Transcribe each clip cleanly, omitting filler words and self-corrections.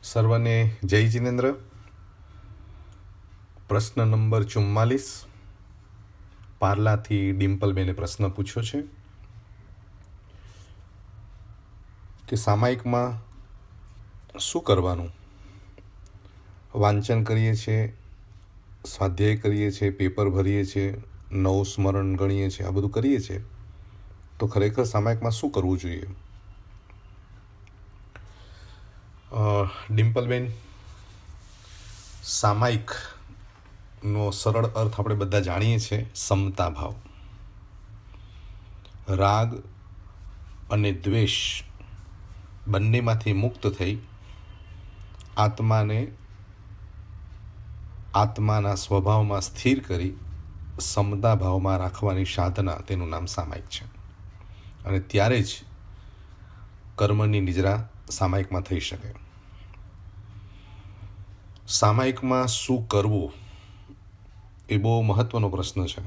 સર્વને જય જિનેન્દ્ર. પ્રશ્ન નંબર 44 પાર્લાથી ડિમ્પલબેને પ્રશ્ન પૂછ્યો છે કે સામાયિકમાં શું કરવાનું. વાંચન કરીએ છીએ, સ્વાધ્યાય કરીએ છીએ, પેપર ભરીએ છીએ, નવું સ્મરણ ગણીએ છીએ, આ બધું કરીએ છીએ, તો ખરેખર સામાયિકમાં શું કરવું જોઈએ? ડિમ્પલબેન, સામાયિકનો સરળ અર્થ આપણે બધા જાણીએ છીએ, સમતા ભાવ. રાગ અને દ્વેષ બંનેમાંથી મુક્ત થઈ આત્માના સ્વભાવમાં સ્થિર કરી સમતા ભાવમાં રાખવાની સાધના, તેનું નામ સામાયિક છે. અને ત્યારે જ કર્મની નિજરા સામાયિકમાં થઈ શકે. સામાયિકમાં શું કરવું એ બહુ મહત્વનો પ્રશ્ન છે.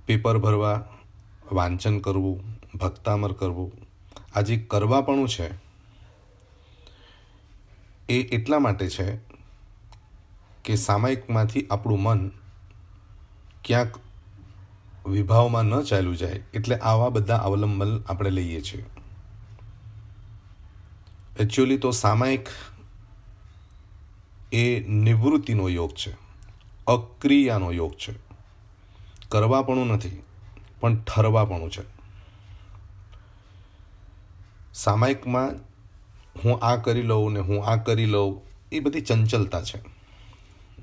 પેપર ભરવા, વાંચન કરવું, ભક્તામર કરવું, આ જે કરવાપણું છે એ એટલા માટે છે કે સામાયિકમાંથી આપણું મન ક્યાંક વિભાવમાં ન ચાલ્યું જાય, એટલે આવા બધા અવલંબન આપણે લઈએ છીએ. એકચ્યુઅલી તો સામાયિક એ નિવૃત્તિનો યોગ છે, અક્રિયાનો યોગ છે. કરવાપણું નથી, પણ ઠરવાપણું છે. સામાયિકમાં હું આ કરી લઉં ને હું આ કરી લઉં, એ બધી ચંચલતા છે.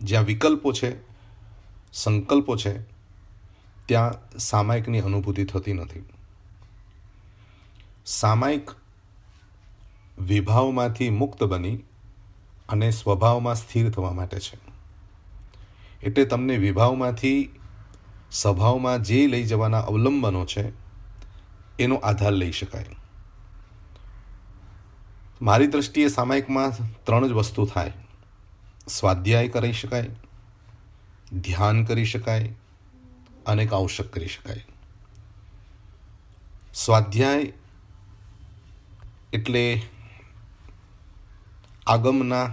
જ્યાં વિકલ્પો છે, સંકલ્પો છે, ત્યાં સામાયિકની અનુભૂતિ થતી નથી. સામાયિક વિભાવમાંથી મુક્ત બની અને સ્વભાવમાં સ્થિર થવા માટે છે. એટલે તમને વિભાવમાંથી સ્વભાવમાં જે લઈ જવાના અવલંબનો છે એનો આધાર લઈ શકાય. મારી દ્રષ્ટિએ સામાયિકમાં 3 જ વસ્તુ થાય. સ્વાધ્યાય કરી શકાય, ધ્યાન કરી શકાય અને કૌશક કરી શકાય. સ્વાધ્યાય એટલે આગમના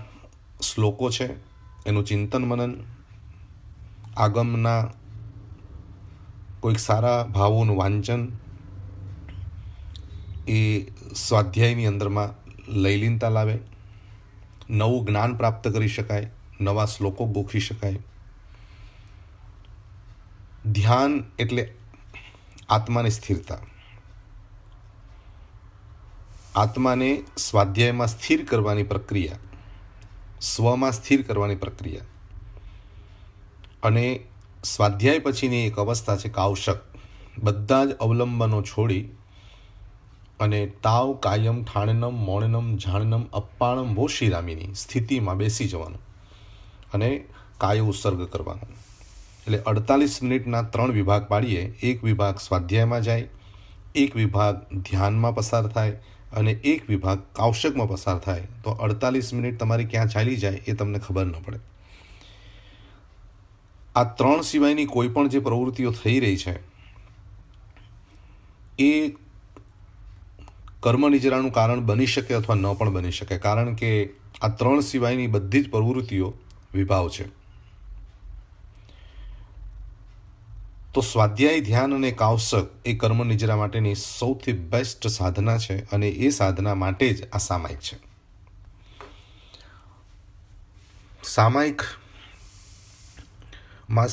શ્લોકો છે એનું ચિંતન મનન, આગમના કોઈક સારા ભાવોનું વાંચન, એ સ્વાધ્યાયની અંદરમાં લયલીનતા લાવે, નવું જ્ઞાન પ્રાપ્ત કરી શકાય, નવા શ્લોકો ગોખી શકાય. ધ્યાન એટલે આત્માની સ્થિરતા, આત્માને સ્વાધ્યાયમાં સ્થિર કરવાની પ્રક્રિયા, સ્વમાં સ્થિર કરવાની પ્રક્રિયા. અને સ્વાધ્યાય પછીની એક અવસ્થા છે કૌશક. બધા જ અવલંબનો છોડી અને તાવ કાયમ ઠાણનમ મૌણનમ જાણનમ અપ્પાણમ વોશિરામીની સ્થિતિમાં બેસી જવાનું અને કાય ઉત્સર્ગ કરવાનો. એટલે 48 મિનિટના 3 વિભાગ પાડીએ. એક વિભાગ સ્વાધ્યાયમાં જાય, એક વિભાગ ધ્યાનમાં પસાર થાય અને એક વિભાગ કૌશકમાં પસાર થાય. તો 48 મિનિટ તમારી ક્યાં ચાલી જાય એ તમને ખબર ન પડે. આ 3 સિવાયની કોઈ પણ જે પ્રવૃત્તિઓ થઈ રહી છે એ કર્મ નિજરાનું કારણ બની શકે અથવા ન પણ બની શકે, કારણ કે આ 3 સિવાયની બધી જ પ્રવૃત્તિઓ વિભાવ છે. તો સ્વાધ્યાય, ધ્યાન અને કૌશક એ કર્મ નિજરા માટેની સૌથી બેસ્ટ સાધના છે અને એ સાધના માટે જ આ સામાયિક છે. સામાયિકમાં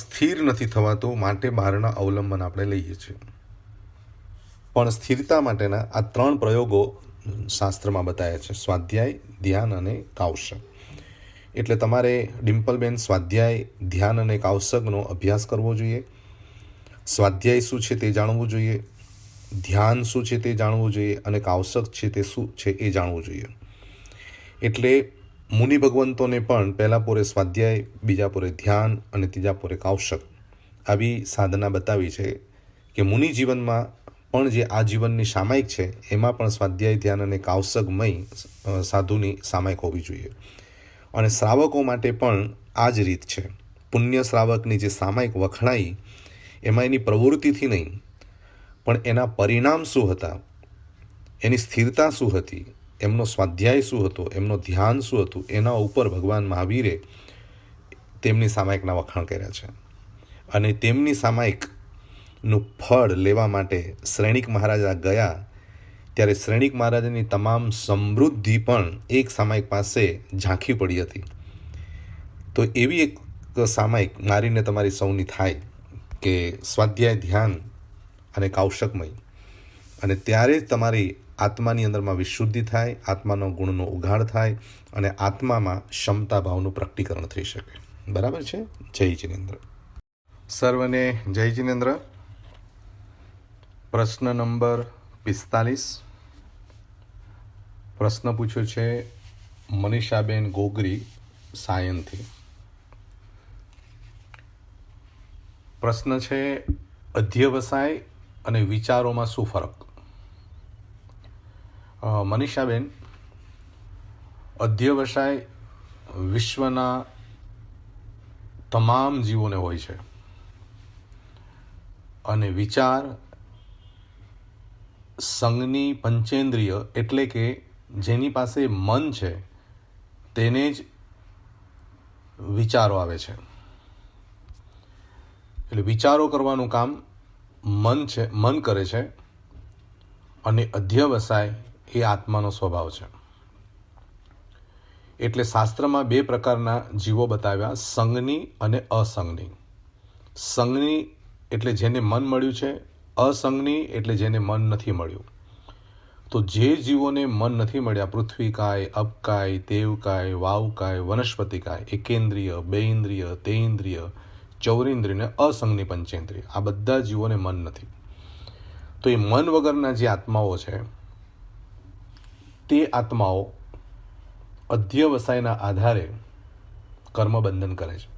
સ્થિર નથી થવાતું, માટે બહારના અવલંબન આપણે લઈએ છીએ. પણ સ્થિરતા માટેના આ 3 પ્રયોગો શાસ્ત્રમાં બતાવ્યા છે: સ્વાધ્યાય, ધ્યાન અને કૌશક. એટલે તમારે ડિમ્પલબેન સ્વાધ્યાય, ધ્યાન અને કૌશકનો અભ્યાસ કરવો જોઈએ. સ્વાધ્યાય શું છે તે જાણવું જોઈએ, ધ્યાન શું છે તે જાણવું જોઈએ અને કૌશક છે તે શું છે એ જાણવું જોઈએ. એટલે મુનિ ભગવંતોને પણ પહેલા પોરે સ્વાધ્યાય, બીજા પોરે ધ્યાન અને ત્રીજા પોરે કૌશક આવી સાધના બતાવી છે કે મુનિ જીવનમાં પણ જે આ જીવનની સામાયિક છે એમાં પણ સ્વાધ્યાય, ધ્યાન અને કૌશકમય સાધુની સામાયિક હોવી જોઈએ. અને શ્રાવકો માટે પણ આ જ રીત છે. પુણ્ય શ્રાવકની જે સામાયિક વખણાઈ એમાં એની પ્રવૃત્તિથી નહીં, પણ એના પરિણામ શું હતા, એની સ્થિરતા શું હતી, એમનો સ્વાધ્યાય શું હતો, એમનો ધ્યાન શું હતું, એના ઉપર ભગવાન મહાવીરે તેમની સામાયિકના વખાણ કર્યા છે. અને તેમની સામાયિકનું ફળ લેવા માટે શ્રેણિક મહારાજા ગયા ત્યારે શ્રેણિક મહારાજાની તમામ સમૃદ્ધિ પણ એક સામાયિક પાસે ઝાંખી પડી હતી. તો એવી એક સામાયિક મારીને તમારી સૌની થાય કે સ્વાધ્યાય, ધ્યાન અને કૌશકમય, અને ત્યારે જ તમારી આત્માની અંદરમાં વિશુદ્ધિ થાય, આત્માનો ગુણનો ઉઘાડ થાય અને આત્મામાં ક્ષમતા ભાવનું પ્રકટીકરણ થઈ શકે. બરાબર છે? જય જિનેન્દ્ર. સર્વને જય જિનેન્દ્ર. પ્રશ્ન નંબર 45. પ્રશ્ન પૂછ્યો છે મનીષાબેન ગોગરી, સાયનથી. પ્રશ્ન છે અધ્યવસાય અને વિચારોમાં શું ફરક? મનીષાબેન, અધ્યવસાય વિશ્વના તમામ જીવોને હોય છે અને વિચાર સંગની પંચેન્દ્રિય એટલે કે જેની પાસે મન છે તેને જ વિચારો આવે છે. એટલે વિચારો કરવાનું કામ મન કરે છે અને અધ્યવસાય એ આત્માનો સ્વભાવ છે. એટલે શાસ્ત્રમાં બે પ્રકારના જીવો બતાવ્યા, સંગની અને અસંગની. સંગની એટલે જેને મન મળ્યું છે, અસંગની એટલે જેને મન નથી મળ્યું. તો જે જીવોને મન નથી મળ્યા, પૃથ્વીકાય, અપકાય, દેવકાય, વાવકાય, વનસ્પતિકાય, એકેન્દ્રિય, બેઇન્દ્રિય, તેઇન્દ્રિય, ચૌરેન્દ્રિય ને અસંગની પંચેન્દ્રિય, આ બધા જીવોને મન નથી. તો એ મન વગરના જે આત્માઓ છે તે આત્માઓ અધ્યવસાયના આધારે કર્મબંધન કરે છે.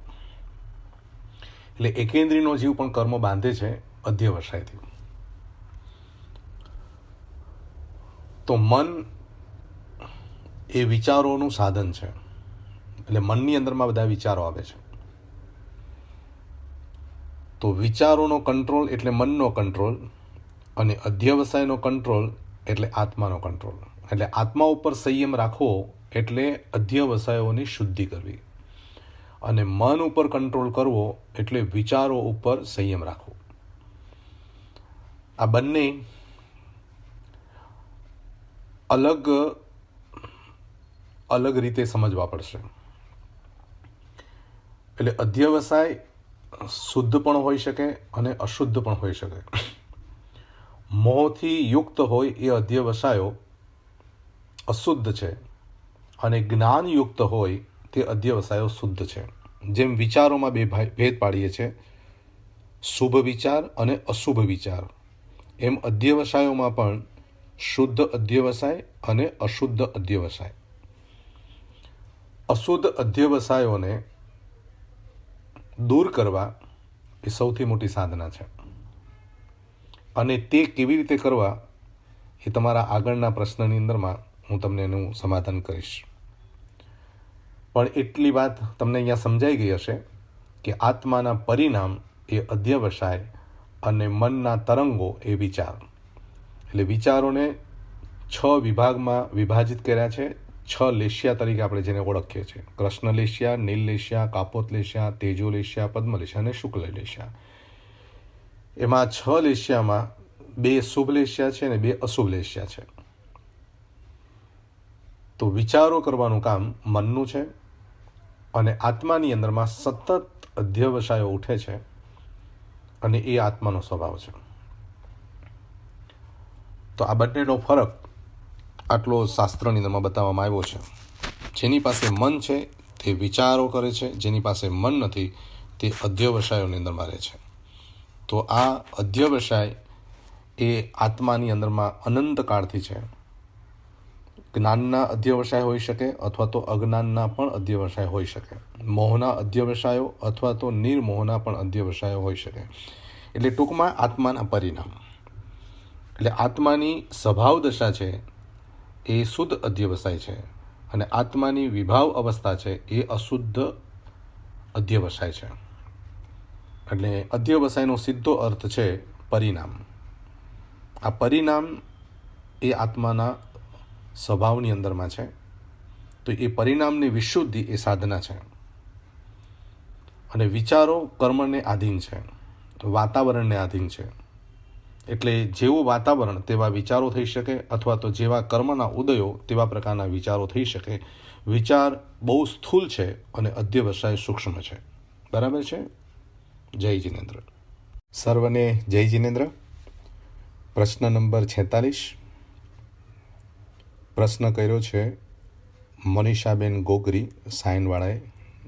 એટલે એકેન્દ્રિયનો જીવ પણ કર્મ બાંધે છે અધ્યવસાયથી. તો મન એ વિચારોનું સાધન છે. એટલે મનની અંદરમાં બધા વિચારો આવે છે. તો વિચારોનો કંટ્રોલ એટલે મનનો કંટ્રોલ અને અધ્યવસાયનો કંટ્રોલ એટલે આત્માનો કંટ્રોલ. એટલે આત્મા ઉપર સંયમ રાખવો એટલે અધ્યવસાયોની શુદ્ધિ કરવી, અને મન ઉપર કંટ્રોલ કરવો એટલે વિચારો ઉપર સંયમ રાખવો. આ બંને અલગ રીતે સમજવા પડશે. એટલે અધ્યવસાય શુદ્ધ પણ હોઈ શકે અને અશુદ્ધ પણ હોઈ શકે. મોહથી યુક્ત હોય એ અધ્યવસાયો અશુદ્ધ છે અને જ્ઞાનયુક્ત હોય તે અધ્યવસાયો શુદ્ધ છે. જેમ વિચારોમાં બે ભેદ પાડીએ છીએ, શુભ વિચાર અને અશુભ વિચાર, એમ અધ્યવસાયોમાં પણ શુદ્ધ અધ્યવસાય અને અશુદ્ધ અધ્યવસાય. અશુદ્ધ અધ્યવસાયોને દૂર કરવા એ સૌથી મોટી સાધના છે. અને તે કેવી રીતે કરવા એ તમારા આગળના પ્રશ્નની અંદરમાં હું તમને એનું સમાધાન કરીશ. પણ એટલી વાત તમને અહીંયા સમજાઈ ગઈ હશે કે આત્માના પરિણામ એ અધ્યવસાય અને મનના તરંગો એ વિચાર. એટલે વિચારોને 6 વિભાગમાં વિભાજિત કર્યા છે. 6 લેશિયા તરીકે આપણે જેને ઓળખીએ છીએ: કૃષ્ણ લેશિયા, નીલ લેશિયા, કાપોત લેશિયા, તેજો લેશિયા, પદ્મ લેશિયા અને શુક્લ લેશિયા. એમાં 6 લેશિયામાં 2 શુભ લેશિયા છે અને 2 અશુભ લેશિયા છે. તો વિચારો કરવાનું કામ મનનું છે અને આત્માની અંદરમાં સતત અધ્યવસાયો ઉઠે છે અને એ આત્માનો સ્વભાવ છે. તો આ બંનેનો ફરક આટલો શાસ્ત્રની અંદરમાં બતાવવામાં આવ્યો છે. જેની પાસે મન છે તે વિચારો કરે છે, જેની પાસે મન નથી તે અધ્યવસાયોની અંદરમાં રહે છે. તો આ અધ્યવસાય એ આત્માની અંદરમાં અનંત કાળથી છે. જ્ઞાનના અધ્યવસાય હોઈ શકે અથવા તો અજ્ઞાનના પણ અધ્યવસાય હોઈ શકે. મોહના અધ્યવસાયો અથવા તો નિર્મોહના પણ અધ્યવસાયો હોઈ શકે. એટલે ટૂંકમાં આત્માના પરિણામ. એટલે આત્માની સ્વભાવ દશા છે એ શુદ્ધ અધ્યવસાય છે અને આત્માની વિભાવ અવસ્થા છે એ અશુદ્ધ અધ્યવસાય છે. એટલે અધ્યવસાયનો સીધો અર્થ છે પરિણામ. આ પરિણામ એ આત્માના સ્વભાવની અંદરમાં છે, તો એ પરિણામની વિશુદ્ધિ એ સાધના છે. અને વિચારો કર્મને આધીન છે, વાતાવરણને આધીન છે. એટલે જેવું વાતાવરણ તેવા વિચારો થઈ શકે, અથવા તો જેવા કર્મના ઉદયો તેવા પ્રકારના વિચારો થઈ શકે. વિચાર બહુ સ્થૂલ છે અને અધ્યવસાય સૂક્ષ્મ છે. બરાબર છે? જય જિનેન્દ્ર. સર્વને જય જિનેન્દ્ર. પ્રશ્ન નંબર 46. પ્રશ્ન કર્યો છે મનીષાબેન ગોગરી સાયનવાળાએ,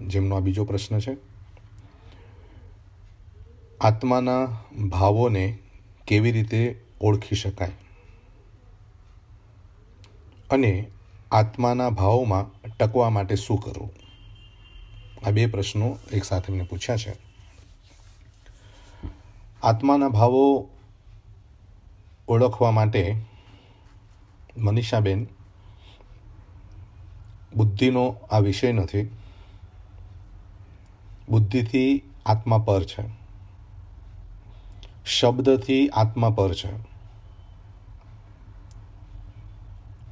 જેમનો આ બીજો પ્રશ્ન છે. આત્માના ભાવોને કેવી રીતે ઓળખી શકાય અને આત્માના ભાવોમાં ટકવા માટે શું કરવું? આ બે પ્રશ્નો એક સાથે મેં પૂછ્યા છે. આત્માના ભાવો ઓળખવા માટે મનીષાબેન, બુદ્ધિનો આ વિષય નથી. બુદ્ધિથી આત્મા પર છે, શબ્દથી આત્મા પર છે.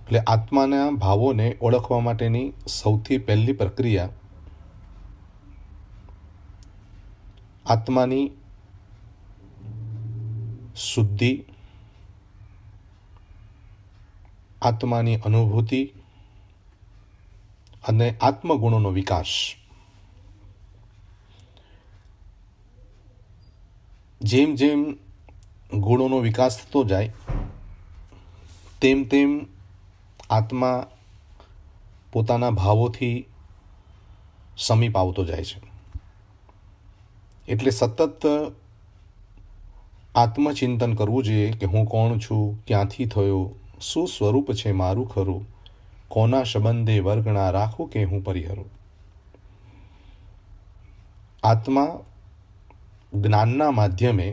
એટલે આત્માના ભાવોને ઓળખવા માટેની સૌથી પહેલી પ્રક્રિયા આત્માની શુદ્ધિ, આત્માની અનુભૂતિ અને આત્મગુણોનો વિકાસ. જેમ જેમ ગુણોનો વિકાસ થતો જાય તેમ તેમ આત્મા પોતાના ભાવોથી સમીપ આવતો જાય છે. એટલે સતત આત્મચિંતન કરવું જોઈએ કે હું કોણ છું, ક્યાંથી થયો, શું સ્વરૂપ છે મારું ખરું, કોના સંબંધે વર્ગણા રાખું કે હું પરિહરું. આત્મા જ્ઞાનના માધ્યમે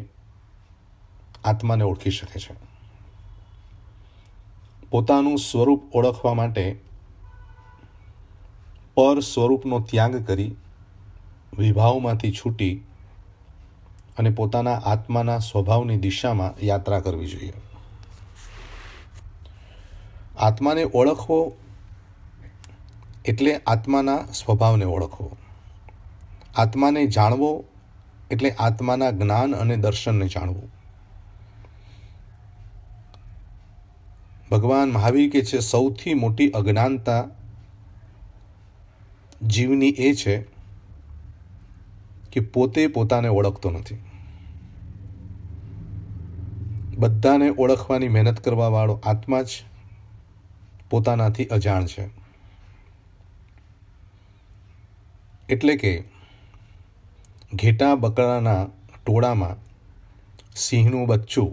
આત્માને ઓળખી શકે છે. પોતાનું સ્વરૂપ ઓળખવા માટે પર સ્વરૂપનો ત્યાગ કરી વિભાવમાંથી છૂટી અને પોતાના આત્માના સ્વભાવની દિશામાં યાત્રા કરવી જોઈએ. આત્માને ઓળખવો એટલે આત્માના સ્વભાવને ઓળખવો. આત્માને જાણવો એટલે આત્માના જ્ઞાન અને દર્શનને જાણવું. ભગવાન મહાવીર કહે છે સૌથી મોટી અજ્ઞાનતા જીવની એ છે કે પોતે પોતાને ઓળખતો નથી. બધાને ઓળખવાની મહેનત કરવા વાળો આત્મા જ પોતાનાથી અજાણ છે. એટલે કે ઘેટા બકરાના ટોળામાં સિંહનું બચ્ચું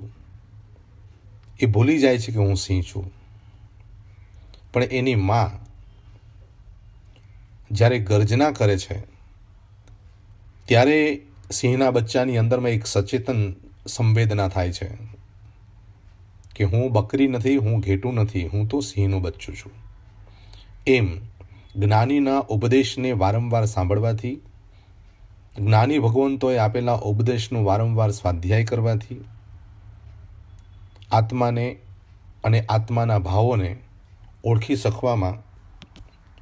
એ ભૂલી જાય છે કે હું સિંહ છું, પણ એની માં જ્યારે ગર્જના કરે છે ત્યારે સિંહના બચ્ચાની અંદરમાં એક સચેતન સંવેદના થાય છે કે હું બકરી નથી, હું ઘેટું નથી, હું તો સિંહનું બચ્ચું છું. એમ જ્ઞાનીના ઉપદેશને વારંવાર સાંભળવાથી, જ્ઞાની ભગવંતોએ આપેલા ઉપદેશનું વારંવાર સ્વાધ્યાય કરવાથી આત્માને અને આત્માના ભાવોને ઓળખી શકવામાં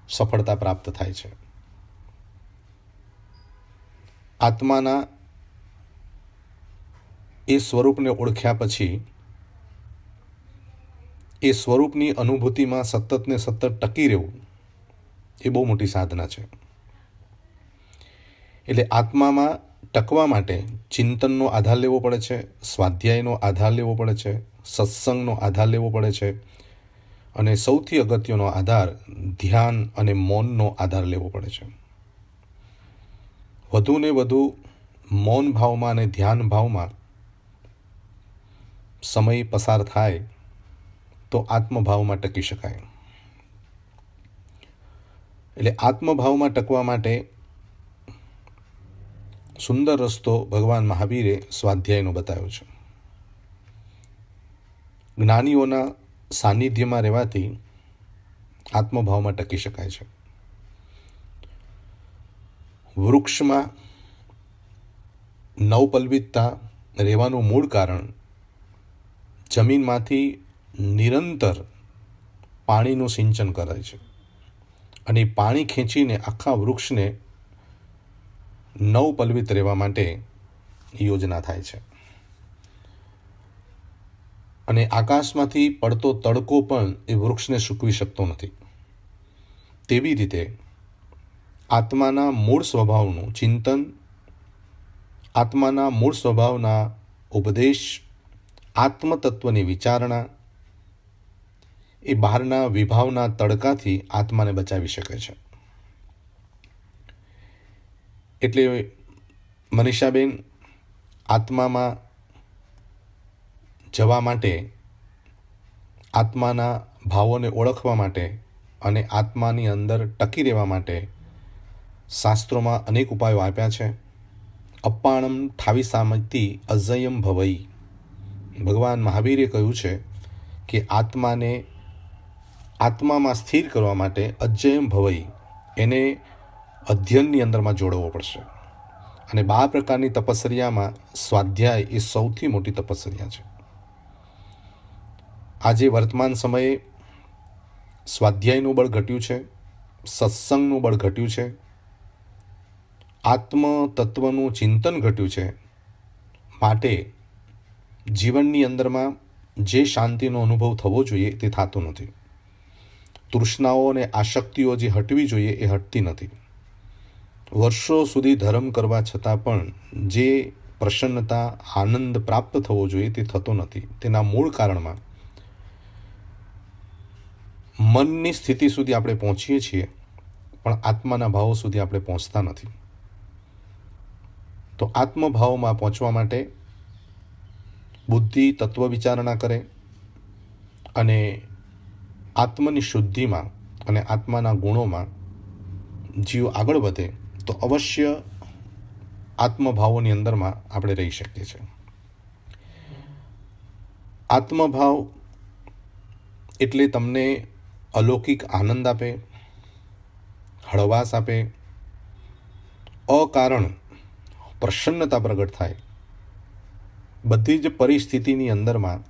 સફળતા પ્રાપ્ત થાય છે. આત્માના એ સ્વરૂપને ઓળખ્યા પછી એ સ્વરૂપની અનુભૂતિમાં સતત ને સતત ટકી રહેવું એ બહુ મોટી સાધના છે. એટલે આત્મામાં ટકવા માટે ચિંતનનો આધાર લેવો પડે છે, સ્વાધ્યાયનો આધાર લેવો પડે છે, સત્સંગનો આધાર લેવો પડે છે, અને સૌથી અગત્યનો આધાર ધ્યાન અને મૌનનો આધાર લેવો પડે છે. વધુ ને વધુ મૌન ભાવમાં અને ધ્યાન ભાવમાં સમય પસાર થાય તો આત્મભાવમાં ટકી શકાય. એટલે આત્મભાવમાં ટકવા માટે સુંદર રસ્તો ભગવાન મહાવીરે સ્વાધ્યાયનો બતાવ્યો છે. જ્ઞાનીઓના સાનિધ્યમાં રહેવાથી આત્મભાવમાં ટકી શકાય છે. વૃક્ષમાં નવપલ્વિતતા રહેવાનું મૂળ કારણ જમીનમાંથી નિરંતર પાણીનું સિંચન કરે છે અને પાણી ખેંચીને આખા વૃક્ષને નવપલ્વિત રહેવા માટે યોજના થાય છે. અને આકાશમાંથી પડતો તડકો પણ એ વૃક્ષને સૂકવી શકતો નથી. તેવી રીતે આત્માના મૂળ સ્વભાવનું ચિંતન, આત્માના મૂળ સ્વભાવના ઉપદેશ, આત્મતત્વની વિચારણા એ બહારના વિભાવના તડકાથી આત્માને બચાવી શકે છે. એટલે મનીષાબેન, આત્મામાં જવા માટે, આત્માના ભાવોને ઓળખવા માટે અને આત્માની અંદર ટકી રહેવા માટે શાસ્ત્રોમાં અનેક ઉપાયો આપ્યા છે. અપ્પાણમ ઠાવી સામતી અજયમ ભવઈ. ભગવાન મહાવીરે કહ્યું છે કે આત્મામાં સ્થિર કરવા માટે અજયમ ભવઈ એને અધ્યયનની અંદરમાં જોડવો પડશે. અને 12 પ્રકારની તપશ્ચર્યામાં સ્વાધ્યાય એ સૌથી મોટી તપશ્ચર્યા છે. આજે વર્તમાન સમયે સ્વાધ્યાયનું બળ ઘટ્યું છે, સત્સંગનું બળ ઘટ્યું છે, આત્મતત્વનું ચિંતન ઘટ્યું છે. માટે જીવનની અંદરમાં જે શાંતિનો અનુભવ થવો જોઈએ તે થતો નથી. તૃષ્ણાઓ અને આસક્તિઓ જે હટવી જોઈએ એ હટતી નથી. વર્ષો સુધી ધર્મ કરવા છતાં પણ જે પ્રસન્નતા, આનંદ પ્રાપ્ત થવો જોઈએ તે થતો નથી. તેના મૂળ કારણમાં મનની સ્થિતિ સુધી આપણે પહોંચીએ છીએ, પણ આત્માના ભાવો સુધી આપણે પહોંચતા નથી. તો આત્મભાવમાં પહોંચવા માટે બુદ્ધિ તત્વ વિચારણા કરે અને આત્મની શુદ્ધિમાં અને આત્માના ગુણોમાં જીવ આગળ વધે તો અવશ્ય આત્મભાવોની અંદરમાં આપણે રહી શકીએ છીએ. આત્મભાવ એટલે તમને અલૌકિક આનંદ આપે, હળવાશ આપે, અકારણ પ્રસન્નતા પ્રગટ થાય. બધી જ પરિસ્થિતિની અંદરમાં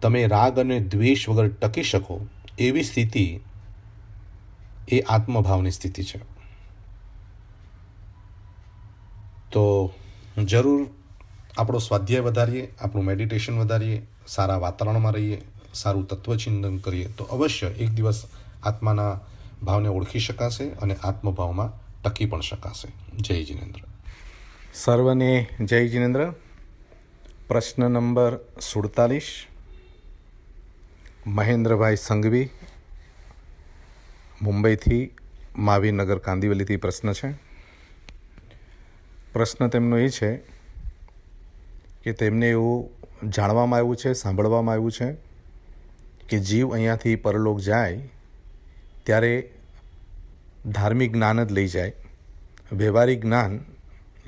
તમે રાગ અને દ્વેષ વગર ટકી શકો એવી સ્થિતિ એ આત્મભાવની સ્થિતિ છે. તો જરૂર આપણો સ્વાધ્યાય વધારીએ, આપણું મેડિટેશન વધારીએ, સારા વાતાવરણમાં રહીએ, સારું તત્વચિંતન કરીએ તો અવશ્ય એક દિવસ આત્માના ભાવને ઓળખી શકાશે અને આત્મભાવમાં ટકી પણ શકાશે. જય જિનેન્દ્ર. સર્વને જય જિનેન્દ્ર. પ્રશ્ન નંબર 47 મહેન્દ્રભાઈ સંઘવી, મુંબઈથી, મહાવીરનગર કાંદિવલીથી પ્રશ્ન છે. પ્રશ્ન તેમનો એ છે કે તેમને એવું જાણવામાં આવ્યું છે, સાંભળવામાં આવ્યું છે કે જીવ અહીંયાથી પરલોક જાય ત્યારે ધાર્મિક જ્ઞાન જ લઈ જાય, વ્યવહારિક જ્ઞાન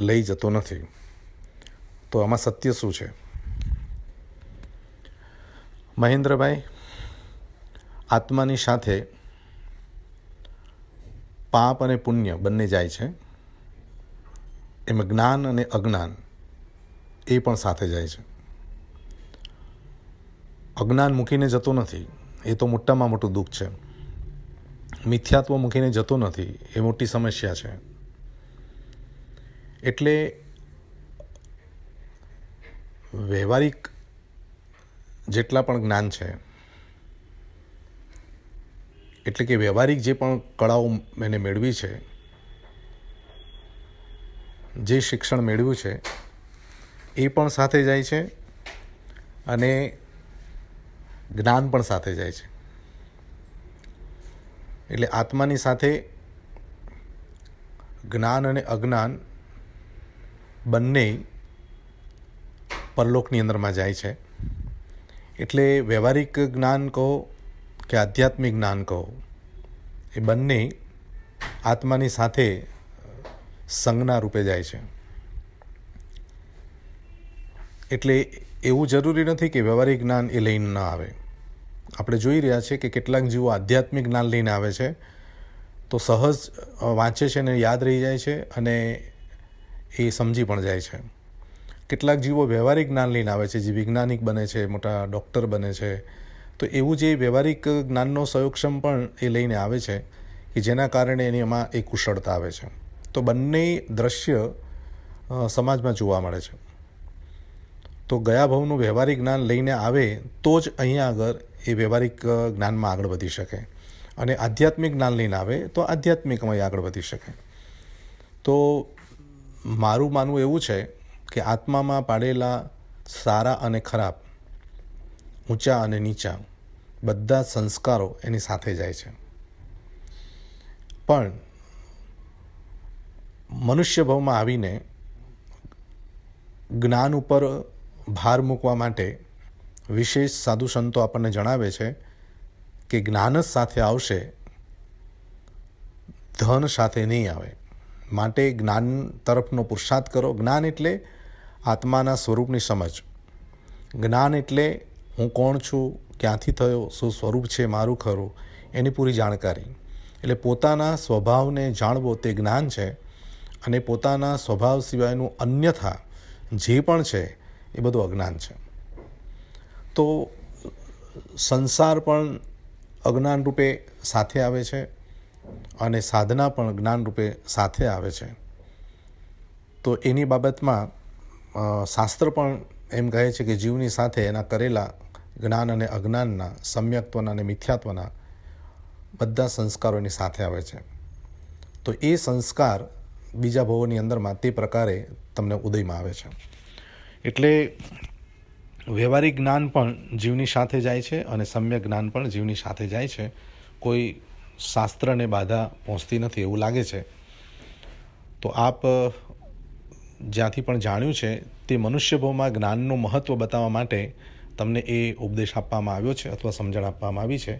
લઈ જતો નથી. તો આમાં સત્ય શું છે? મહેન્દ્રભાઈ, આત્માની સાથે પાપ અને પુણ્ય બંને જાય છે. એમાં જ્ઞાન અને અજ્ઞાન એ પણ સાથે જાય છે. અજ્ઞાન મૂકીને જતો નથી, એ તો મોટામાં મોટું દુઃખ છે. મિથ્યાત્વ મૂકીને જતો નથી, એ મોટી સમસ્યા છે. એટલે વ્યવહારિક જેટલા પણ જ્ઞાન છે, એટલે કે વ્યવહારિક જે પણ કળાઓ મેં મેળવી છે, જે શિક્ષણ મેળવ્યું છે એ પણ સાથે જાય છે અને જ્ઞાન પણ સાથે જાય છે. એટલે આત્માની સાથે જ્ઞાન અને અજ્ઞાન બંને પરલોકની અંદરમાં જાય છે. એટલે વ્યવહારિક જ્ઞાન કહો કે આધ્યાત્મિક જ્ઞાન કહો, એ બંને આત્માની સાથે સંજ્ઞા રૂપે જાય છે. એટલે એવું જરૂરી નથી કે વ્યવહારિક જ્ઞાન એ લઈને ન આવે. આપણે જોઈ રહ્યા છીએ કે કેટલાક જીવો આધ્યાત્મિક જ્ઞાન લઈને આવે છે તો સહજ વાંચે છે અને યાદ રહી જાય છે અને એ સમજી પણ જાય છે. કેટલાક જીવો વ્યવહારિક જ્ઞાન લઈને આવે છે, જે વૈજ્ઞાનિક બને છે, મોટા ડૉક્ટર બને છે, તો એવું જે વ્યવહારિક જ્ઞાનનો સંયોગક્ષમ પણ એ લઈને આવે છે કે જેના કારણે એની એમાં એ કુશળતા આવે છે. તો બંને દ્રશ્ય સમાજમાં જોવા મળે છે. તો ગયા ભાવનું વ્યવહારિક જ્ઞાન લઈને આવે તો જ અહીંયા આગળ એ વ્યવહારિક જ્ઞાનમાં આગળ વધી શકે, અને આધ્યાત્મિક જ્ઞાન લઈને આવે તો આધ્યાત્મિકમાં આગળ વધી શકે. તો મારું માનવું એવું છે કે આત્મામાં પાડેલા સારા અને ખરાબ, ઊંચા અને નીચા બધા સંસ્કારો એની સાથે જાય છે. પણ મનુષ્ય ભાવમાં આવીને જ્ઞાન ઉપર ભાર મૂકવા માટે વિશેષ સાધુ સંતો આપણને જણાવે છે કે જ્ઞાન જ સાથે આવશે, ધન સાથે નહીં આવે. માટે જ્ઞાન તરફનો પુરુષાર્થ કરો. જ્ઞાન એટલે આત્માના સ્વરૂપની સમજ. જ્ઞાન એટલે હું કોણ છું, ક્યાંથી થયો, શું સ્વરૂપ છે મારું ખરું, એની પૂરી જાણકારી. એટલે પોતાના સ્વભાવને જાણવો તે જ્ઞાન છે, અને પોતાના સ્વભાવ સિવાયનું અન્યથા જે પણ છે એ બધું અજ્ઞાન છે. તો સંસાર પણ અજ્ઞાન રૂપે સાથે આવે છે, અને સાધના પણ જ્ઞાન રૂપે સાથે આવે છે. તો એની બાબતમાં શાસ્ત્ર પણ એમ કહે છે કે જીવની સાથે એના કરેલા જ્ઞાન અને અજ્ઞાનના, સમ્યક્ત્વના અને મિથ્યાત્વના બધા સંસ્કારો એની સાથે આવે છે. તો એ સંસ્કાર બીજા ભવોની અંદરમાં તે પ્રકારે તમને ઉદયમાં આવે છે. એટલે વ્યવહારિક જ્ઞાન પણ જીવની સાથે જાય છે, અને સમ્યક જ્ઞાન પણ જીવની સાથે જાય છે. કોઈ શાસ્ત્રને બાધા પહોંચતી નથી એવું લાગે છે. તો આપ જ્યાંથી પણ જાણ્યું છે તે મનુષ્ય ભાવમાં જ્ઞાનનું મહત્ત્વ બતાવવા માટે તમને એ ઉપદેશ આપવામાં આવ્યો છે અથવા સમજણ આપવામાં આવી છે.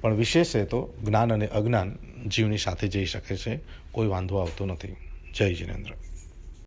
પણ વિશેષ છે તો જ્ઞાન અને અજ્ઞાન જીવની સાથે જઈ શકે છે, કોઈ વાંધો આવતો નથી. જય જિનેન્દ્ર.